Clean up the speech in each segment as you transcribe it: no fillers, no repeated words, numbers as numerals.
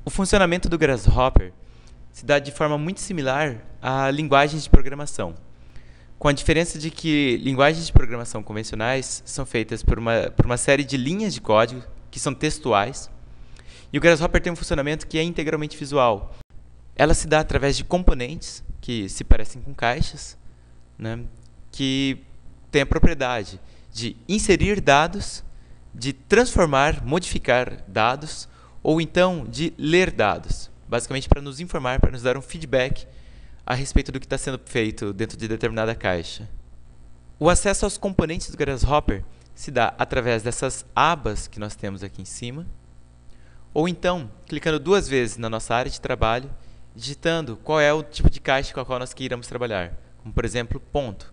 O funcionamento do Grasshopper se dá de forma muito similar a linguagens de programação, com a diferença de que linguagens de programação convencionais são feitas por uma série de linhas de código que são textuais, e o Grasshopper tem um funcionamento que é integralmente visual. Ela se dá através de componentes que se parecem com caixas, né, que têm a propriedade de inserir dados, de transformar, modificar dados, ou então de ler dados, basicamente para nos informar, para nos dar um feedback a respeito do que está sendo feito dentro de determinada caixa. O acesso aos componentes do Grasshopper se dá através dessas abas que nós temos aqui em cima, ou então clicando duas vezes na nossa área de trabalho, digitando qual é o tipo de caixa com a qual nós queiramos trabalhar, como por exemplo, ponto.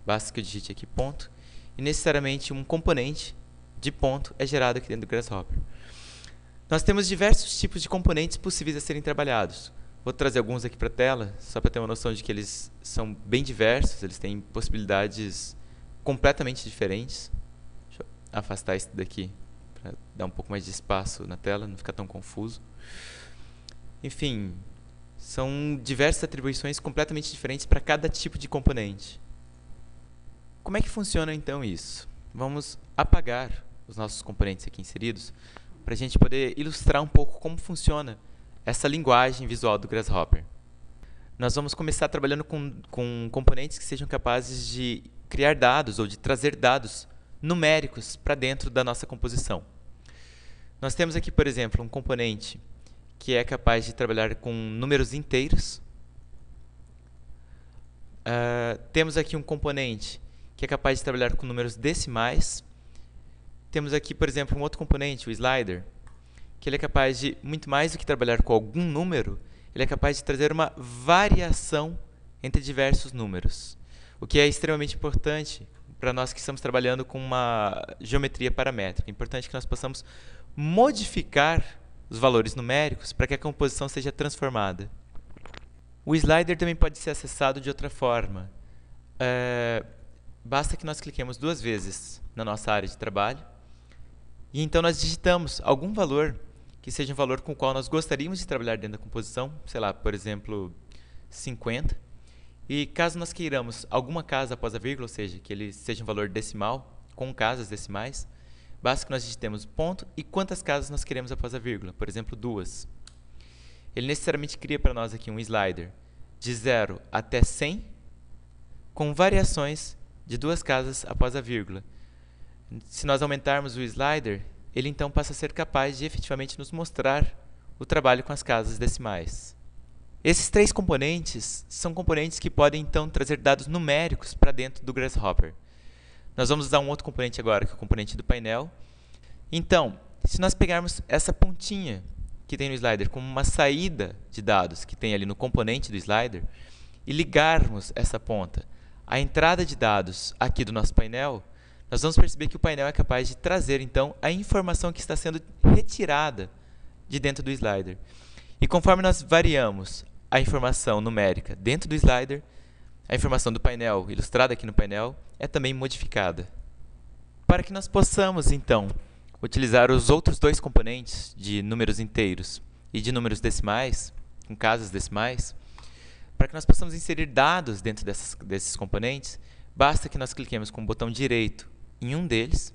Basta que eu digite aqui ponto, e necessariamente um componente de ponto é gerado aqui dentro do Grasshopper. Nós temos diversos tipos de componentes possíveis a serem trabalhados. Vou trazer alguns aqui para a tela, só para ter uma noção de que eles são bem diversos, eles têm possibilidades completamente diferentes. Deixa eu afastar isso daqui, para dar um pouco mais de espaço na tela, não ficar tão confuso. Enfim, são diversas atribuições completamente diferentes para cada tipo de componente. Como é que funciona então isso? Vamos apagar os nossos componentes aqui inseridos para a gente poder ilustrar um pouco como funciona essa linguagem visual do Grasshopper. Nós vamos começar trabalhando com componentes que sejam capazes de criar dados ou de trazer dados numéricos para dentro da nossa composição. Nós temos aqui, por exemplo, um componente que é capaz de trabalhar com números inteiros. Temos aqui um componente que é capaz de trabalhar com números decimais. Temos aqui, por exemplo, um outro componente, o slider, que ele é capaz de, muito mais do que trabalhar com algum número, ele é capaz de trazer uma variação entre diversos números, o que é extremamente importante para nós que estamos trabalhando com uma geometria paramétrica. É importante que nós possamos modificar os valores numéricos para que a composição seja transformada. O slider também pode ser acessado de outra forma. Basta que nós cliquemos duas vezes na nossa área de trabalho e então nós digitamos algum valor que seja um valor com o qual nós gostaríamos de trabalhar dentro da composição, sei lá, por exemplo, 50. E caso nós queiramos alguma casa após a vírgula, ou seja, que ele seja um valor decimal, com casas decimais, basta que nós digitemos ponto e quantas casas nós queremos após a vírgula, por exemplo, 2. Ele necessariamente cria para nós aqui um slider de 0 até 100, com variações de 2 casas após a vírgula. Se nós aumentarmos o slider, ele então passa a ser capaz de efetivamente nos mostrar o trabalho com as casas decimais. Esses três componentes são componentes que podem então trazer dados numéricos para dentro do Grasshopper. Nós vamos usar um outro componente agora, que é o componente do painel. Então, se nós pegarmos essa pontinha que tem no slider como uma saída de dados que tem ali no componente do slider e ligarmos essa ponta à entrada de dados aqui do nosso painel, nós vamos perceber que o painel é capaz de trazer, então, a informação que está sendo retirada de dentro do slider. E conforme nós variamos a informação numérica dentro do slider, a informação do painel, ilustrada aqui no painel, é também modificada. Para que nós possamos, então, utilizar os outros dois componentes de números inteiros e de números decimais, com casas decimais, para que nós possamos inserir dados dentro desses componentes, basta que nós cliquemos com o botão direito em um deles.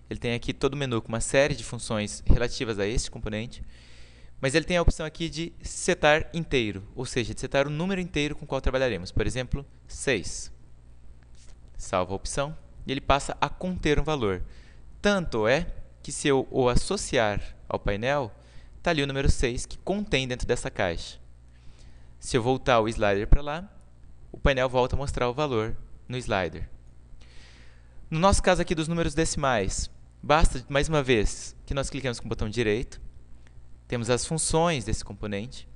Ele tem aqui todo o menu com uma série de funções relativas a este componente, mas ele tem a opção aqui de setar inteiro, ou seja, de setar o número inteiro com o qual trabalharemos. Por exemplo, 6. Salvo a opção e ele passa a conter um valor. Tanto é que se eu o associar ao painel, está ali o número 6 que contém dentro dessa caixa. Se eu voltar o slider para lá, o painel volta a mostrar o valor no slider. No nosso caso aqui dos números decimais, basta, mais uma vez, que nós cliquemos com o botão direito, temos as funções desse componente,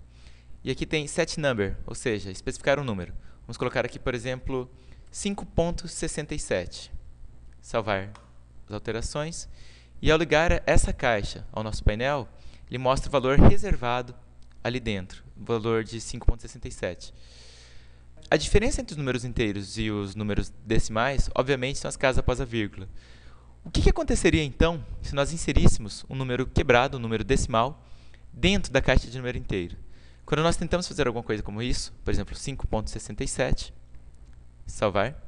e aqui tem setNumber, ou seja, especificar um número. Vamos colocar aqui, por exemplo, 5.67. Salvar as alterações, e ao ligar essa caixa ao nosso painel, ele mostra o valor reservado ali dentro, o valor de 5.67. A diferença entre os números inteiros e os números decimais, obviamente, são as casas após a vírgula. O que aconteceria, então, se nós inseríssemos um número quebrado, um número decimal, dentro da caixa de número inteiro? Quando nós tentamos fazer alguma coisa como isso, por exemplo, 5.67, salvar,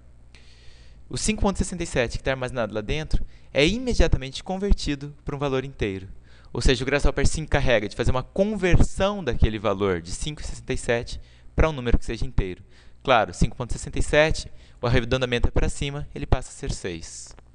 o 5.67 que está armazenado lá dentro é imediatamente convertido para um valor inteiro. Ou seja, o Grasshopper se encarrega de fazer uma conversão daquele valor de 5.67 para um número que seja inteiro. Claro, 5.67, o arredondamento é para cima, ele passa a ser 6.